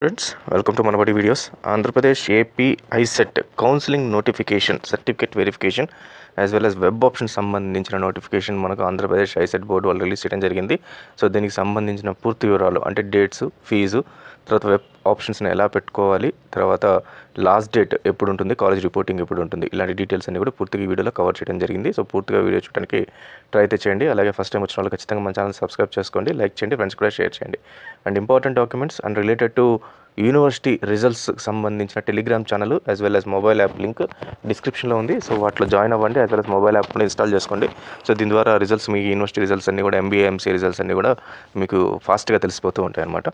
Friends welcome to Manabadi videos. Andhra Pradesh AP ICET counselling notification certificate verification as well as web option సంబంధించిన notification మనకు Andhra Pradesh ICET board వాళ్ళు release చేయడం జరిగింది. So దీనికి సంబంధించిన పూర్తి వివరాలు అంటే డేట్స్, ఫీజు, తర్వాత వెబ్ ఆప్షన్స్ని ఎలా పెట్టుకోవాలి, తర్వాత లాస్ట్ డేట్ ఎప్పుడు ఉంటుంది, కాలేజ్ రిపోర్టింగ్ ఎప్పుడు ఉంటుంది, ఇలాంటి డీటెయిల్స్ అన్ని కూడా పూర్తిగా ఈ వీడియోలో కవర్ చేయడం జరిగింది. సో పూర్తిగా వీడియో చూడడానికి ట్రై అయితే చేయండి. అలాగే ఫస్ట్ టైం వచ్చిన వాళ్ళు ఖచ్చితంగా మన ఛానల్ సబ్స్క్రైబ్ చేసుకోండి, లైక్ చేయండి, ఫ్రెండ్స్ కూడా షేర్ చేయండి. And important documents and related to university results సంబంధించిన Telegram channel as well as mobile app link డిస్క్రిప్షన్లో ఉంది. సో వాటిలో జాయిన్ అవ్వండి, as well as mobile app కూడా ఇన్స్టాల్ చేసుకోండి. సో దీని ద్వారా రిజల్ట్స్, మీ యూనివర్సిటీ రిజల్ట్స్ అన్నీ కూడా ఎంబీఏ, ఎంసీ రిజల్ట్స్ అన్నీ కూడా మీకు ఫాస్ట్గా తెలిసిపోతూ ఉంటాయి అన్నమాట.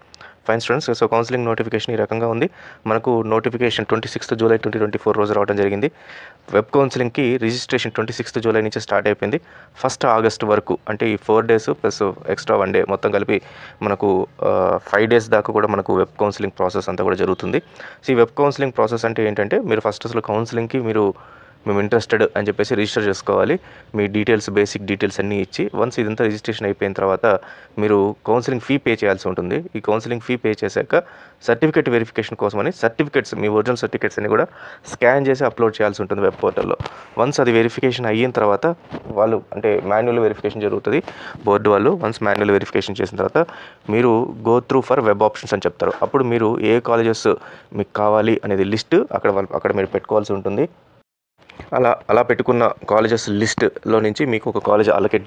Fine students, so counselling notification ఈ రకంగా ఉంది. మనకు నోటిఫికేషన్ 26 జూలై 2024 రోజు రావడం జరిగింది. వెబ్ కౌన్సిలింగ్కి రిజిస్ట్రేషన్ 26 జూలై నుంచి స్టార్ట్ అయిపోయింది. 1 ఆగస్ట్ వరకు, అంటే ఈ 4 డేస్ ప్లస్ ఎక్స్ట్రా 1 డే మొత్తం కలిపి మనకు 5 డేస్ దాకా కూడా మనకు వెబ్ కౌన్సిలింగ్ ప్రాసెస్ అంతా కూడా జరుగుతుంది. సో ఈ వెబ్ కౌన్సిలింగ్ ప్రాసెస్ అంటే ఏంటంటే, మీరు ఫస్ట్ అసలు కౌన్సిలింగ్కి మేము ఇంట్రెస్టెడ్ అని చెప్పేసి రిజిస్టర్ చేసుకోవాలి. మీ డీటెయిల్స్, బేసిక్ డీటెయిల్స్ అన్నీ ఇచ్చి వన్స్ ఇదంతా రిజిస్ట్రేషన్ అయిపోయిన తర్వాత మీరు కౌన్సిలింగ్ ఫీ పే చేయాల్సి ఉంటుంది. ఈ కౌన్సిలింగ్ ఫీ పే చేశాక సర్టిఫికేట్ వెరిఫికేషన్ కోసమని సర్టిఫికేట్స్, మీ ఒరిజినల్ సర్టిఫికేట్స్ అన్ని కూడా స్కాన్ చేసి అప్లోడ్ చేయాల్సి ఉంటుంది వెబ్ పోర్టల్లో. వన్స్ అది వెరిఫికేషన్ అయిన తర్వాత వాళ్ళు, అంటే మాన్యువల్ వెరిఫికేషన్ జరుగుతుంది బోర్డు వాళ్ళు. వన్స్ మాన్యువల్ వెరిఫికేషన్ చేసిన తర్వాత మీరు go through for web options అని చెప్తారు. అప్పుడు మీరు ఏ కాలేజెస్ మీకు కావాలి అనేది లిస్ట్ అక్కడ మీరు పెట్టుకోవాల్సి ఉంటుంది. అలా పెట్టుకున్న కాలేజెస్ లిస్ట్లో నుంచి మీకు ఒక కాలేజ్ అలొకేట్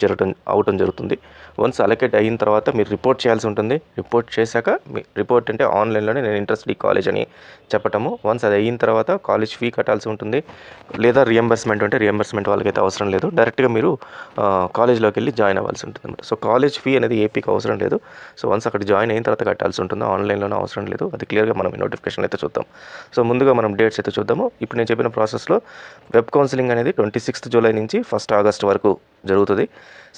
అవటం జరుగుతుంది. వన్స్ అలొకేట్ అయిన తర్వాత మీరు రిపోర్ట్ చేయాల్సి ఉంటుంది. రిపోర్ట్ చేశాక రిపోర్ట్ అంటే ఆన్లైన్లోనే నేను ఇంట్రెస్టెడ్ ఈ కాలేజ్ అని చెప్పటము. వన్స్ అది అయిన తర్వాత కాలేజ్ ఫీ కట్టాల్సి ఉంటుంది. లేదా రియంబర్స్మెంట్ అంటే రియంబర్స్మెంట్ వాళ్ళకైతే అవసరం లేదు, డైరెక్ట్గా మీరు కాలేజ్లోకి వెళ్ళి జాయిన్ అవ్వాల్సి ఉంటుంది అనమాట. సో కాలేజ్ ఫీ అనేది ఏపీకి అవసరం లేదు. సో వన్స్ అక్కడ జాయిన్ అయిన తర్వాత కట్టాల్సి ఉంటుంది, ఆన్లైన్లోనే అవసరం లేదు. అది క్లియర్గా మనం ఈ నోటిఫికేషన్ అయితే చూద్దాం. సో ముందుగా మనం డేట్స్ అయితే చూద్దాము. ఇప్పుడు నేను చెప్పిన ప్రాసెస్లో వెబ్ కౌన్సిలింగ్ అనేది 26 జూలై నుంచి 1 ఆగస్ట్ వరకు జరుగుతుంది.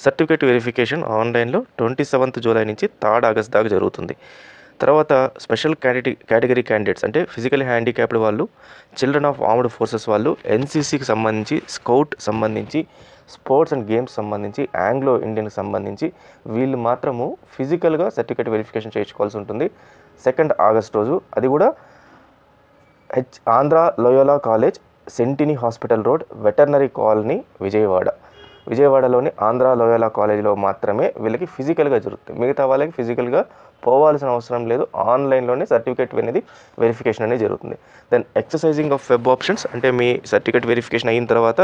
సర్టిఫికేట్ వెరిఫికేషన్ ఆన్లైన్లో 27 జూలై నుంచి 3 ఆగస్ట్ దాకా జరుగుతుంది. తర్వాత స్పెషల్ కేటగిరీ క్యాండిడేట్స్ అంటే ఫిజికల్ హ్యాండిక్యాప్డ్ వాళ్ళు, చిల్డ్రన్ ఆఫ్ ఆర్మ్డ్ ఫోర్సెస్ వాళ్ళు, ఎన్సీసీకి సంబంధించి, స్కౌట్ సంబంధించి, స్పోర్ట్స్ అండ్ గేమ్స్ సంబంధించి, ఆంగ్లో ఇండియన్కి సంబంధించి వీళ్ళు మాత్రము ఫిజికల్గా సర్టిఫికేట్ వెరిఫికేషన్ చేయించుకోవాల్సి ఉంటుంది 2 ఆగస్ట్ రోజు. అది కూడా Andhra Loyola college, Sentini hospital road, veterinary colony, విజయవాడలోని ఆంధ్ర లోయోలా కాలేజీలో మాత్రమే వీళ్ళకి ఫిజికల్గా జరుగుతుంది. మిగతా వాళ్ళకి ఫిజికల్గా పోవాల్సిన అవసరం లేదు, ఆన్లైన్లోనే సర్టిఫికేట్ అనేది వెరిఫికేషన్ అనేది జరుగుతుంది. Then exercising of web options అంటే మీ సర్టిఫికేట్ వెరిఫికేషన్ అయిన తర్వాత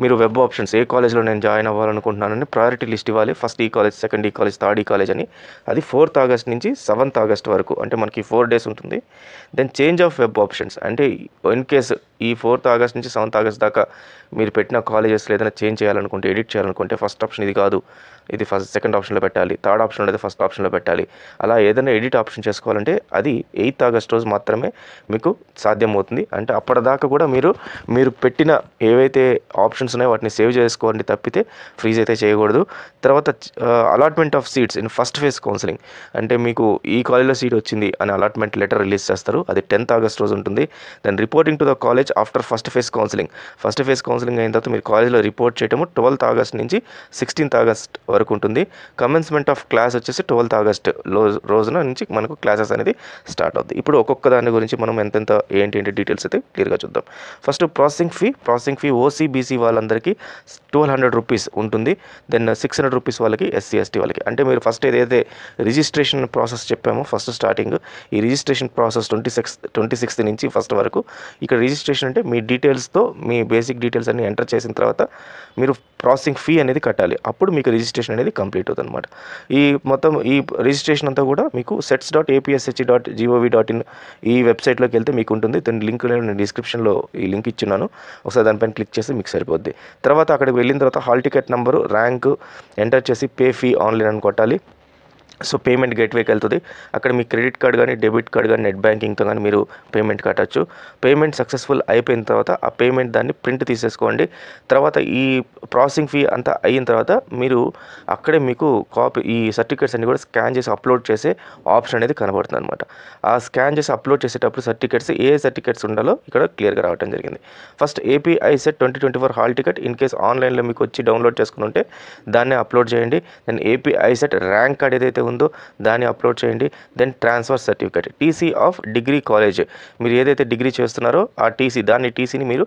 మీరు వెబ్ ఆప్షన్స్ ఏ కాలేజ్లో నేను జాయిన్ అవ్వాలనుకుంటున్నానని ప్రయారిటీ లిస్ట్ ఇవ్వాలి. ఫస్ట్ ఈ కాలేజ్, సెకండ్ ఈ కాలేజ్, థర్డ్ ఈ కాలేజ్ అని. అది 4 ఆగస్ట్ నుంచి 7 ఆగస్ట్ వరకు, అంటే మనకి 4 డేస్ ఉంటుంది. Then change of web options అంటే ఇన్ కేస్ ఈ 4 ఆగస్ట్ నుంచి 7 ఆగస్ట్ దాకా మీరు పెట్టిన కాలేజెస్లో ఏదైనా చేంజ్ చేయాలనుకుంటే, ఎడిట్ చేయాలనుకుంటే ఫస్ట్ ఆప్షన్ ఇది కాదు, ఇది సెకండ్ ఆప్షన్లో పెట్టాలి, థర్డ్ ఆప్షన్లో అయితే ఫస్ట్ ఆప్షన్లో పెట్టాలి. అలా ఏదైనా ఎడిట్ ఆప్షన్ చేసుకోవాలంటే అది 8 ఆగస్ట్ రోజు మాత్రమే మీకు సాధ్యమవుతుంది. అంటే అప్పటిదాకా కూడా మీరు పెట్టిన ఏవైతే ఆప్షన్స్ ఉన్నాయో వాటిని సేవ్ చేసుకోండి తప్పితే ఫ్రీజ్ అయితే చేయకూడదు. తర్వాత allotment of seats in first phase counselling అంటే మీకు ఈ కాలేజ్లో సీట్ వచ్చింది అని అలాట్మెంట్ లెటర్ రిలీజ్ చేస్తారు. అది 10th ఆగస్ట్ రోజు ఉంటుంది. Then reporting to the college after first phase counselling అయిన తర్వాత మీరు కాలేజ్లో రిపోర్ట్ చేయటము 12th ఆగస్ట్ నుంచి 16th ఆగస్ట్ వరకు ఉంటుంది. కమెన్స్మెంట్ ఆఫ్ క్లాస్ వచ్చేసి 12th ఆగస్ట్ రోజున నుంచి మనకు క్లాసెస్ అనేది స్టార్ట్ అవుతుంది. ఇప్పుడు ఒక్కొక్క దాని గురించి మనం ఎంతెంత ఏంటి డీటెయిల్స్ అయితే క్లియర్గా చూద్దాం. ఫస్ట్ ప్రాసెసింగ్ ఫీ ఓసీబీసీ వాళ్ళందరికీ 1200 రూపీస్ ఉంటుంది. దెన్ 600 రూపీస్ వాళ్ళకి, ఎస్సీ ఎస్టీ వాళ్ళకి. అంటే మీరు ఫస్ట్ ఏదైతే రిజిస్ట్రేషన్ ప్రాసెస్ చెప్పామో ఫస్ట్ స్టార్టింగ్, ఈ రిజిస్ట్రేషన్ ప్రాసెస్ 26th నుంచి 1 వరకు. ఇక్కడ రిజిస్ట్రేషన్ అంటే మీ డీటెయిల్స్తో మీ బేసిక్ డీటెయిల్స్ అన్ని ఎంటర్ చేసిన తర్వాత మీరు ప్రాసెసింగ్ ఫీ అనేది కట్టాలి. అప్పుడు మీకు రిజిస్ట్రేషన్ అనేది కంప్లీట్ అవుతుంది అనమాట. ఈ రిజిస్ట్రేషన్ అంతా కూడా మీకు sets.apshe.gov.in ఈ వెబ్సైట్లోకి వెళ్తే మీకు ఉంటుంది. దాని లింక్ నేను డిస్క్రిప్షన్లో ఈ లింక్ ఇచ్చున్నాను, ఒకసారి దానిపైన క్లిక్ చేస్తే మీకు సరిపోద్ది. తర్వాత అక్కడికి వెళ్ళిన తర్వాత hall ticket number, rank enter చేసి పే ఫీ ఆన్లైన్ అని కొట్టాలి. సో పేమెంట్ గేట్వేకి వెళ్తుంది. అక్కడ మీ క్రెడిట్ కార్డ్ కానీ, డెబిట్ కార్డ్ కానీ, నెట్ బ్యాంకింగ్తో కానీ మీరు పేమెంట్ కట్టచ్చు. పేమెంట్ సక్సెస్ఫుల్ అయిపోయిన తర్వాత ఆ పేమెంట్ దాన్ని ప్రింట్ తీసేసుకోండి. తర్వాత ఈ ప్రాసెసింగ్ ఫీ అంతా అయిన తర్వాత మీరు అక్కడే మీకు ఈ సర్టిఫికేట్స్ అన్ని కూడా స్కాన్ చేసి అప్లోడ్ చేసే ఆప్షన్ అనేది కనబడుతుంది అనమాట. ఆ స్కాన్ చేసి అప్లోడ్ చేసేటప్పుడు ఏ సర్టిఫికేట్స్ ఉండాలో ఇక్కడ క్లియర్గా రావడం జరిగింది. First AP ICET 2024 hall ticket in case ఆన్లైన్లో మీకు వచ్చి డౌన్లోడ్ చేసుకుని ఉంటే దాన్ని అప్లోడ్ చేయండి. Then AP ICET rank card ఏదైతే ఉందో దాన్ని అప్లోడ్ చేయండి. Then transfer certificate, TC of degree college, మీరు ఏదైతే డిగ్రీ చేస్తున్నారో ఆ టీసీని మీరు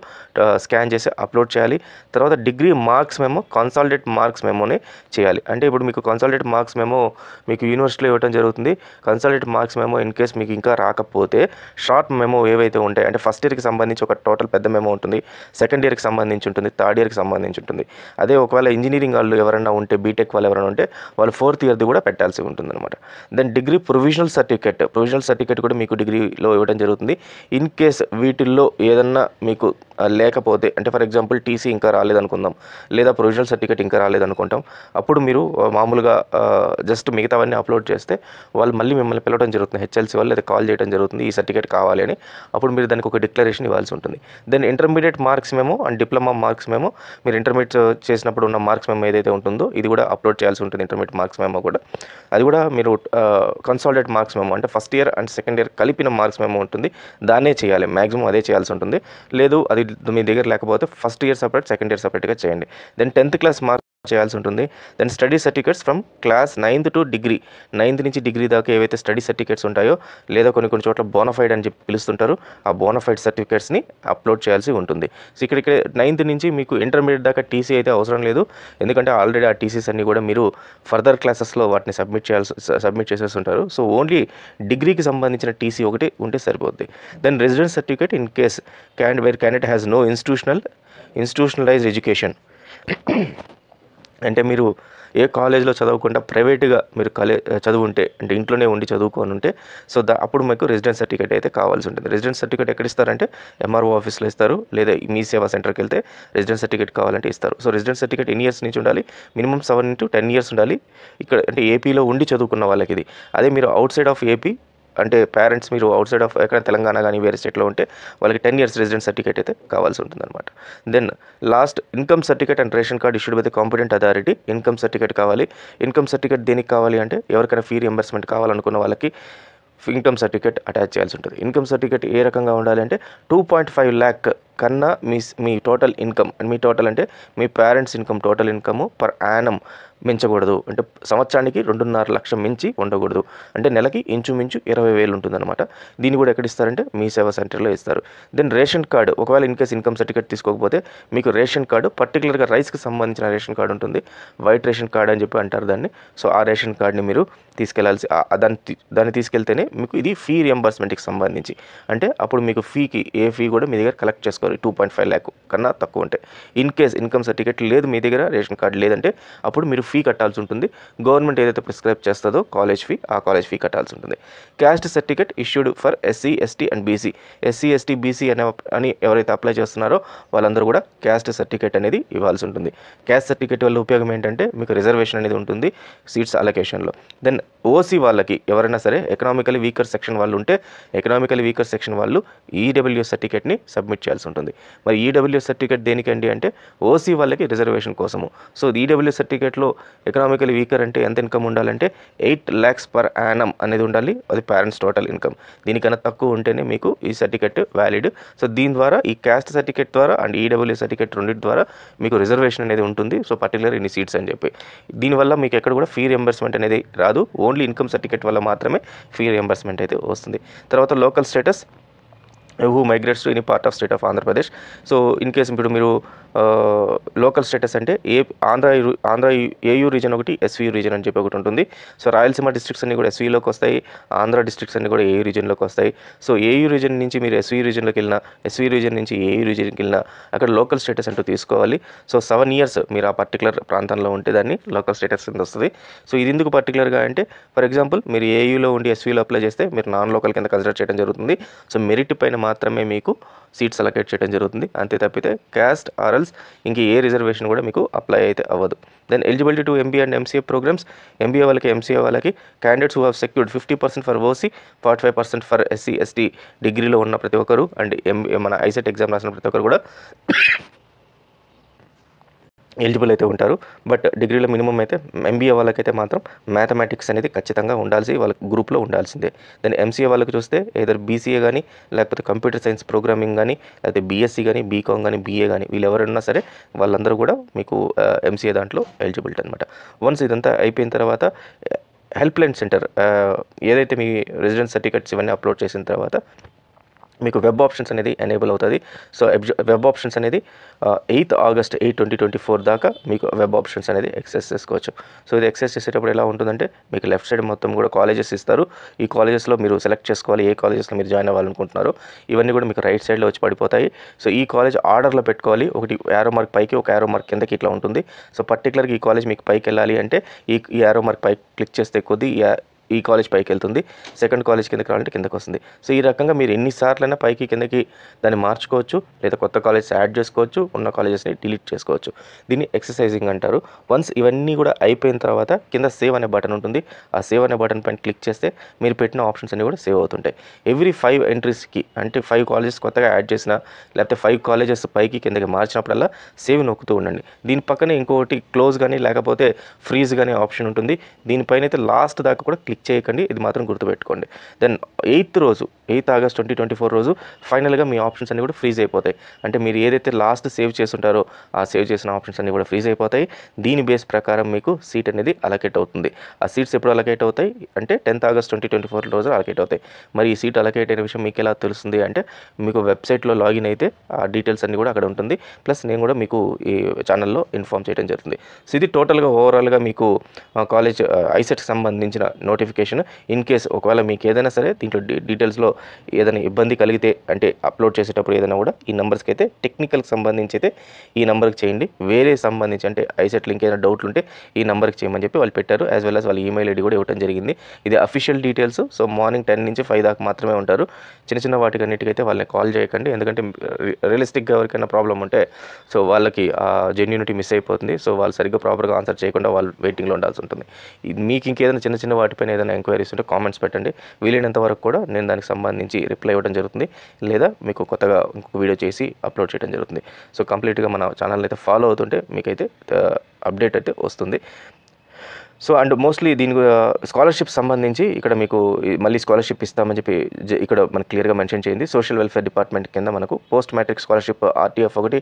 స్కాన్ చేసి అప్లోడ్ చేయాలి. తర్వాత degree marks memo, consolidate marks మెమోని చేయాలి. అంటే ఇప్పుడు మీకు కన్సాలిడేట్ మార్క్స్ మెమో మీకు యూనివర్సిటీలో ఇవ్వడం జరుగుతుంది. Consolidate marks memo in case మీకు ఇంకా రాకపోతే షార్ట్ మెమో ఏవైతే ఉంటాయి, అంటే ఫస్ట్ ఇయర్కి సంబంధించి ఒక టోటల్ పెద్ద మెమో ఉంటుంది, సెకండ్ ఇయర్కి సంబంధించి ఉంటుంది, థర్డ్ ఇయర్కి సంబంధించి ఉంటుంది. అదే ఒకవేళ ఇంజనీరింగ్ వాళ్ళు ఎవరైనా ఉంటే, బీటెక్ వాళ్ళు ఎవరైనా ఉంటే వాళ్ళు ఫోర్త్ ఇయర్ది కూడా పెట్టాల్సి ఉంటుంది అనమాట. దెన్ డిగ్రీ ప్రొవిజనల్ సర్టిఫికేట్ కూడా మీకు డిగ్రీలో ఇవ్వడం జరుగుతుంది. ఇన్ కేస్ వీటిల్లో ఏదన్నా మీకు లేకపోతే, అంటే ఫర్ ఎగ్జాంపుల్ టీసీ ఇంకా రాలేదనుకుందాం, లేదా ప్రొవిజనల్ సర్టిఫికేట్ ఇంకా రాలేదనుకుంటాం, అప్పుడు మీరు మామూలుగా జస్ట్ మిగతావన్నీ అప్లోడ్ చేస్తే వాళ్ళు మళ్ళీ మిమ్మల్ని పిలవడం జరుగుతుంది, హెచ్ఎల్సీ వాళ్ళు లేదా కాల్ చేయడం జరుగుతుంది, ఈ సర్టిఫికేట్ కావాలి అని. అప్పుడు మీరు దానికి ఒక డిక్లరేషన్ ఇవ్వాల్సి ఉంటుంది. Then intermediate marks memo and diploma marks memo, మీరు ఇంటర్మీడియట్ చేసినప్పుడు ఉన్న మార్క్స్ మెమో ఏదైతే ఉంటుందో ఇది కూడా అప్లోడ్ చేయాల్సి ఉంటుంది. ఇంటర్మీడియట్ మార్క్స్ మెమో కూడా అది కూడా మీరు కన్సాలిడేట్ మార్క్స్ మెమో, అంటే first year and second year కలిపిన మార్క్స్ మెమో ఉంటుంది, దాన్నే చేయాలి, మ్యాక్సిమం అదే చేయాల్సి ఉంటుంది. లేదు అది మీ దగ్గర లేకపోతే first year separate, second year సపరేట్గా చేయండి. దెన్ 10th క్లాస్ మార్క్స్ చేయాల్సి ఉంటుంది. Then study certificates from class 9th to degree, 9th నుంచి డిగ్రీ దాకా ఏవైతే స్టడీ సర్టిఫికేట్స్ ఉంటాయో, లేదా కొన్ని చోట్ల బోనఫైడ్ అని చెప్పి పిలుస్తుంటారు, ఆ బోనఫైడ్ సర్టిఫికేట్స్ని అప్లోడ్ చేయాల్సి ఉంటుంది. సో ఇక్కడ 9th నుంచి మీకు ఇంటర్మీడియట్ దాకా టీసీ అయితే అవసరం లేదు, ఎందుకంటే ఆల్రెడీ ఆ టీసీస్ అన్ని కూడా మీరు ఫర్దర్ క్లాసెస్లో వాటిని సబ్మిట్ చేసేసి ఉంటారు. సో ఓన్లీ డిగ్రీకి సంబంధించిన టీసీ ఒకటి ఉంటే సరిపోద్ది. Then residence certificate in case candidate has no institutionalised education, అంటే మీరు ఏ కాలేజ్లో చదవకుండా ప్రైవేట్గా మీరు చదువుంటే, అంటే ఇంట్లోనే ఉండి చదువుకొని ఉంటే, సో అప్పుడు మీకు రెసిడెన్స్ సర్టిఫికేట్ అయితే కావాల్సి ఉంటుంది. రెసిడెన్స్ సర్టిఫికేట్ ఎక్కడ ఇస్తారంటే ఎంఆర్ఓ ఆఫీస్లో ఇస్తారు, లేదా మీ సేవా సెంటర్కి వెళ్తే రెసిడెన్స్ సర్టిఫికేట్ కావాలంటే ఇస్తారు. సో రెసిడెన్స్ సర్టిఫికేట్ ఎన్ని ఇయర్స్ నుంచి ఉండాలి? మినిమం 7 to 10 years ఉండాలి. ఇక్కడ అంటే ఏపీలో ఉండి చదువుకున్న వాళ్ళకి ఇది. అదే మీరు అవుట్ సైడ్ ఆఫ్ ఏపీ, అంటే పేరెంట్స్ మీరు అవుట్ సైడ్ ఆఫ్ ఎక్కడ తెలంగాణ కానీ వేరే స్టేట్లో ఉంటే వాళ్ళకి 10 years రెసిడెన్స్ సర్టిఫికేట్ అయితే కావాల్సి ఉంటుంది అనమాట. Then last income certificate and ration card issued by the competent authority. Income certificate కావాలి. ఇన్కమ్ సర్టిఫికేట్ దేనికి కావాలి అంటే ఎవరికైనా ఫీ రియంబర్స్మెంట్ కావాలనుకున్న వాళ్ళకి ఇన్కమ్ సర్టిఫికేట్ అటాచ్ చేయాల్సి ఉంటుంది. ఇన్కమ్ సర్టిఫికేట్ ఏ రకంగా ఉండాలి అంటే 2.5 lakh కన్నా మీ టోటల్ ఇన్కమ్, మీ టోటల్ అంటే మీ parents income, total income per annum మించకూడదు, అంటే సంవత్సరానికి 2.5 లక్షలు మించి ఉండకూడదు, అంటే నెలకి ఇంచుమించు 20,000 ఉంటుందన్నమాట. దీన్ని కూడా ఎక్కడ ఇస్తారంటే మీ సేవా సెంటర్లో ఇస్తారు. దెన్ రేషన్ కార్డు, ఒకవేళ ఇన్ కేసు ఇన్కమ్ సర్టిఫికేట్ తీసుకోకపోతే మీకు రేషన్ కార్డు, పర్టికులర్గా రైస్కి సంబంధించిన రేషన్ కార్డు ఉంటుంది, వైట్ రేషన్ కార్డు అని చెప్పి అంటారు దాన్ని. సో ఆ రేషన్ కార్డుని మీరు తీసుకెళ్లాల్సి, దాన్ని తీసుకెళ్తేనే మీకు ఇది ఫీ రియంబర్స్మెంట్కి సంబంధించి, అంటే అప్పుడు మీకు ఏ ఫీ కూడా మీ దగ్గర కలెక్ట్ చేసుకోవాలి 2.5 lakh కన్నా తక్కువ ఉంటే. ఇన్ కేస్ ఇన్కమ్ సర్టిఫికేట్ లేదు మీ దగ్గర, రేషన్ కార్డు లేదంటే అప్పుడు మీరు ఫీ కట్టాల్సి ఉంటుంది. గవర్నమెంట్ ఏదైతే ప్రిస్క్రైబ్ చేస్తుందో కాలేజ్ ఫీ, ఆ కాలేజ్ ఫీ కట్టాల్సి ఉంటుంది. Caste certificate issued for SC, ST and BC. SC, ST, BC అని ఎవరైతే అప్లై చేస్తున్నారో వాళ్ళందరూ కూడా క్యాస్ట్ సర్టిఫికేట్ అనేది ఇవ్వాల్సి ఉంటుంది. క్యాస్ట్ సర్టిఫికేట్ వల్ల ఉపయోగం ఏంటంటే మీకు రిజర్వేషన్ అనేది ఉంటుంది సీట్స్ అలొకేషన్లో. దెన్ ఓసీ వాళ్ళకి ఎవరైనా సరే ఎకనామికలీ వీకర్ సెక్షన్ వాళ్ళు ఉంటే, ఎకనామికలీ వీకర్ సెక్షన్ వాళ్ళు ఈడబ్ల్యూఎస్ సర్టిఫికేట్ని సబ్మిట్ చేయాల్సి ఉంటుంది. మరి ఈడబ్ల్యూఎస్ సర్టిఫికేట్ దేనికండి అంటే ఓసీ వాళ్ళకి రిజర్వేషన్ కోసము. సో ఈడబ్ల్యూఎస్ సర్టిఫికేట్లో ఎకనామికలీ వీకర్ అంటే ఎంత ఇన్కమ్ ఉండాలంటే 8 lakhs per annum అనేది ఉండాలి, అది పేరెంట్స్ టోటల్ ఇన్కమ్. దీనికన్నా తక్కువ ఉంటేనే మీకు ఈ సర్టిఫికేట్ వ్యాలిడ్. సో దీని ద్వారా ఈ క్యాస్ట్ సర్టిఫికేట్ ద్వారా అండ్ ఈడబ్ల్యూఎస్ సర్టిఫికేట్ రెండింటి ద్వారా మీకు రిజర్వేషన్ అనేది ఉంటుంది. సో పర్టికులర్ ఇన్ని సీట్స్ అని చెప్పి, దీనివల్ల మీకు ఎక్కడ కూడా ఫీ రియంబర్స్మెంట్ అనేది రాదు, ఓన్లీ ఇన్కమ్ సర్టిఫికేట్ వల్ల మాత్రమే ఫీ రియంబర్స్మెంట్ అయితే వస్తుంది. తర్వాత local status, who migrates to any part of state of Andhra Pradesh. So in case ఇప్పుడు మీరు లోకల్ స్టేటస్ అంటే ఆంధ్ర ఏయూ రీజన్ ఒకటి, ఎస్వీయూ రీజన్ అని చెప్పి ఒకటి ఉంటుంది. సో రాయలసీమ డిస్ట్రిక్ట్స్ అన్ని కూడా ఎస్వీలోకి వస్తాయి, ఆంధ్ర డిస్ట్రిక్ట్స్ అన్ని కూడా ఏయూ రీజన్లోకి వస్తాయి. సో ఏయూ రీజన్ నుంచి మీరు ఎస్వీ రీజన్లోకి వెళ్ళినా, ఎస్వీ రీజన్ నుంచి ఏయూ రీజన్కి వెళ్ళినా అక్కడ లోకల్ స్టేటస్ అంటూ తీసుకోవాలి. సో 7 years మీరు ఆ పర్టికులర్ ప్రాంతంలో ఉంటే దాన్ని లోకల్ స్టేటస్ కింద వస్తుంది. సో ఇది ఎందుకు పర్టికులర్గా అంటే, ఫర్ ఎగ్జాంపుల్ మీరు ఏయూలో ఉండి ఎస్వీలో అప్లై చేస్తే మీరు నాన్ లోకల్ కింద కన్సిడర్ చేయడం జరుగుతుంది. సో మెరిట్ పైన మాత్రమే మీకు సీట్స్ అలొకేట్ చేయడం జరుగుతుంది, అంతే తప్పితే క్యాస్ట్ ఆర్ఎల్స్ ఇంక ఏ రిజర్వేషన్ కూడా మీకు అప్లై అయితే అవ్వదు. Then eligibility to MBA and MCA programmes. MBA వాళ్ళకి, ఎంసీఏ వాళ్ళకి candidates who have secured 50% for OC, 45% for SC, ST డిగ్రీలో ఉన్న ప్రతి ఒక్కరు అండ్ మన ఐసెట్ ఎగ్జామ్ రాసిన ప్రతి ఒక్కరు కూడా ఎలిజిబుల్ అయితే ఉంటారు. బట్ డిగ్రీలో మినిమం అయితే ఎంబీఏ వాళ్ళకైతే మాత్రం మ్యాథమెటిక్స్ అనేది ఖచ్చితంగా వాళ్ళకి గ్రూప్లో ఉండాల్సిందే. దెన్ ఎంసీఏ వాళ్ళకి చూస్తే ఏదర్ బీసీఏ కానీ, లేకపోతే కంప్యూటర్ సైన్స్ ప్రోగ్రామింగ్ కానీ, లేకపోతే బీఎస్సీ కానీ, బీకామ్ కానీ, బీఏ కానీ, వీళ్ళు ఎవరైనా సరే వాళ్ళందరూ కూడా మీకు ఎంసీఏ దాంట్లో ఎలిజిబిలిటీ అనమాట. వన్స్ ఇదంతా అయిపోయిన తర్వాత హెల్ప్ లైన్ సెంటర్ ఏదైతే మీ రెసిడెన్స్ సర్టిఫికెట్స్ ఇవన్నీ అప్లోడ్ చేసిన తర్వాత మీకు వెబ్ ఆప్షన్స్ అనేది ఎనేబుల్ అవుతుంది. సో వెబ్ ఆప్షన్స్ అనేది 8th August 8, 2024 దాకా మీకు వెబ్ ఆప్షన్స్ అనేది ఎక్సెస్ చేసుకోవచ్చు. సో ఇది ఎక్సెస్ చేసేటప్పుడు ఎలా ఉంటుందంటే మీకు లెఫ్ట్ సైడ్ మొత్తం కూడా కాలేజెస్ ఇస్తారు. ఈ కాలేజెస్లో మీరు సెలెక్ట్ చేసుకోవాలి ఏ కాలేజెస్లో మీరు జాయిన్ అవ్వాలనుకుంటున్నారో. ఇవన్నీ కూడా మీకు రైట్ సైడ్లో వచ్చి పడిపోతాయి. సో ఈ కాలేజ్ ఆర్డర్లో పెట్టుకోవాలి. ఒకటి యారో మార్క్ పైకి, ఒక యారో మార్క్ కిందకి ఇట్లా ఉంటుంది. సో పర్టికులర్గా ఈ కాలేజ్ మీకు పైకి వెళ్ళాలి అంటే ఈ యారో మార్క్ పైకి క్లిక్ చేస్తే కొద్దీ ఈ కాలేజ్ పైకి వెళ్తుంది. సెకండ్ కాలేజ్ కిందకి రావాలంటే కిందకి వస్తుంది. సో ఈ రకంగా మీరు ఎన్నిసార్లైనా పైకి కిందకి దాన్ని మార్చుకోవచ్చు, లేదా కొత్త కాలేజెస్ యాడ్ చేసుకోవచ్చు, ఉన్న కాలేజెస్ని డిలీట్ చేసుకోవచ్చు. దీన్ని ఎక్సర్సైజింగ్ అంటారు. వన్స్ ఇవన్నీ కూడా అయిపోయిన తర్వాత కింద సేవ్ అనే బటన్ ఉంటుంది. ఆ సేవ్ అనే బటన్ పైన క్లిక్ చేస్తే మీరు పెట్టిన ఆప్షన్స్ అన్నీ కూడా సేవ్ అవుతుంటాయి. ఎవ్రీ 5 ఎంట్రీస్కి అంటే 5 కాలేజెస్ కొత్తగా యాడ్ చేసిన, లేకపోతే 5 కాలేజెస్ పైకి కిందకి మార్చినప్పుడల్లా సేవ్ నొక్కుతూ ఉండండి. దీని పక్కనే ఇంకొకటి క్లోజ్ కానీ లేకపోతే ఫ్రీజ్ కానీ ఆప్షన్ ఉంటుంది. దీనిపైన అయితే లాస్ట్ దాకా కూడా క్లిక్ చేయకండి, ఇది మాత్రం గుర్తుపెట్టుకోండి. దెన్ 8th August 2024 రోజు ఫైనల్గా మీ ఆప్షన్స్ అన్నీ కూడా ఫ్రీజ్ అయిపోతాయి. అంటే మీరు ఏదైతే లాస్ట్ సేవ్ చేస్తుంటారో ఆ సేవ్ చేసిన ఆప్షన్స్ అన్నీ కూడా ఫ్రీజ్ అయిపోతాయి. దీని బేస్ ప్రకారం మీకు సీట్ అనేది అలకేట్ అవుతుంది. ఆ సీట్స్ ఎప్పుడు అలకేట్ అవుతాయి అంటే 10th August 2024 రోజు అలకేట్ అవుతాయి. మరి ఈ సీట్ అలకేట్ అయిన విషయం మీకు ఎలా తెలుస్తుంది అంటే మీకు వెబ్సైట్లో లాగిన్ అయితే ఆ డీటెయిల్స్ అన్నీ కూడా అక్కడ ఉంటుంది. ప్లస్ నేను కూడా మీకు ఈ ఛానల్లో ఇన్ఫామ్ చేయడం జరుగుతుంది. సో ఇది టోటల్గా ఓవరాల్గా మీకు కాలేజ్ ఐసెట్కి సంబంధించిన నోటిఫికేషన్. ఇన్ కేస్ ఒకవేళ మీకు ఏదైనా సరే దీంట్లో డీటెయిల్స్లో ఏదైనా ఇబ్బంది కలిగితే అంటే అప్లోడ్ చేసేటప్పుడు ఏదైనా కూడా ఈ నెంబర్స్కి అయితే టెక్నికల్కి సంబంధించి అయితే ఈ నెంబర్కి చేయండి. వేరే సంబంధించి అంటే ఐసెట్ లింక్ ఏదైనా డౌట్లు ఉంటే ఈ నెంబర్కి చేయమని చెప్పి వాళ్ళు పెట్టారు. యాజ్ వెల్ యాజ్ వాళ్ళ ఈమెయిల్ ఐడి కూడా ఇవ్వడం జరిగింది. ఇది అఫీషియల్ డీటెయిల్స్. సో మార్నింగ్ 10 నుంచి 5 దాకా మాత్రమే ఉంటారు. చిన్న చిన్న వాటికి అన్నిటికైతే వాళ్ళని కాల్ చేయకండి. ఎందుకంటే రియలిస్టిక్గా ఎవరికైనా ప్రాబ్లం ఉంటే సో వాళ్ళకి ఆ జెన్యూనిటీ మిస్ అయిపోతుంది. సో వాళ్ళు సరిగ్గా ప్రాపర్గా ఆన్సర్ చేయకుండా వాళ్ళు వెయిటింగ్లో ఉండాల్సి ఉంటుంది. మీకు ఇంకేదైనా చిన్న చిన్న వాటిపైన ఏదైనా ఎంక్వైరీస్ ఉంటే కామెంట్స్ పెట్టండి. వీలైనంత వరకు కూడా నేను దానికి సంబంధించి రిప్లై ఇవ్వడం జరుగుతుంది, లేదా మీకు కొత్తగా ఇంకొక వీడియో చేసి అప్లోడ్ చేయడం జరుగుతుంది. సో కంప్లీట్గా మన ఛానల్ అయితే ఫాలో అవుతుంటే మీకైతే అప్డేట్ అయితే వస్తుంది. సో అండ్ మోస్ట్లీ దీని స్కాలర్షిప్ సంబంధించి ఇక్కడ మీకు మళ్ళీ స్కాలర్షిప్ ఇస్తామని చెప్పి ఇక్కడ మనకు క్లియర్గా మెన్షన్ చేయండి. సోషల్ వెల్ఫేర్ డిపార్ట్మెంట్ కింద మనకు పోస్ట్ మ్యాట్రిక్ స్కాలర్షిప్ ఆర్టీఎఫ్ ఒకటి,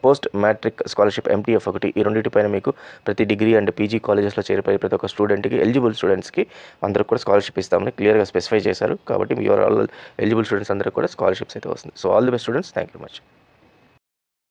పోస్ట్ మ్యాట్రిక్ స్కాలర్షిప్ ఎంటీఎఫ్ ఒకటి, ఈ రెండింటిపైన మీకు ప్రతి డిగ్రీ అండ్ పీజీ కాలేజెస్లో చేరిపోయి ప్రతి ఒక్క స్టూడెంట్కి ఎలిజిబుల్ స్టూడెంట్స్కి అందరికి కూడా స్కాలర్షిప్ ఇస్తామని క్లియర్గా స్పెసిఫై చేశారు. కాబట్టి యువర్ ఆల్ ఎలిజిబుల్ స్టూడెంట్స్ అందరికీ కూడా స్కాలర్షిప్స్ అయితే వస్తుంది. So all the best students, thank you much.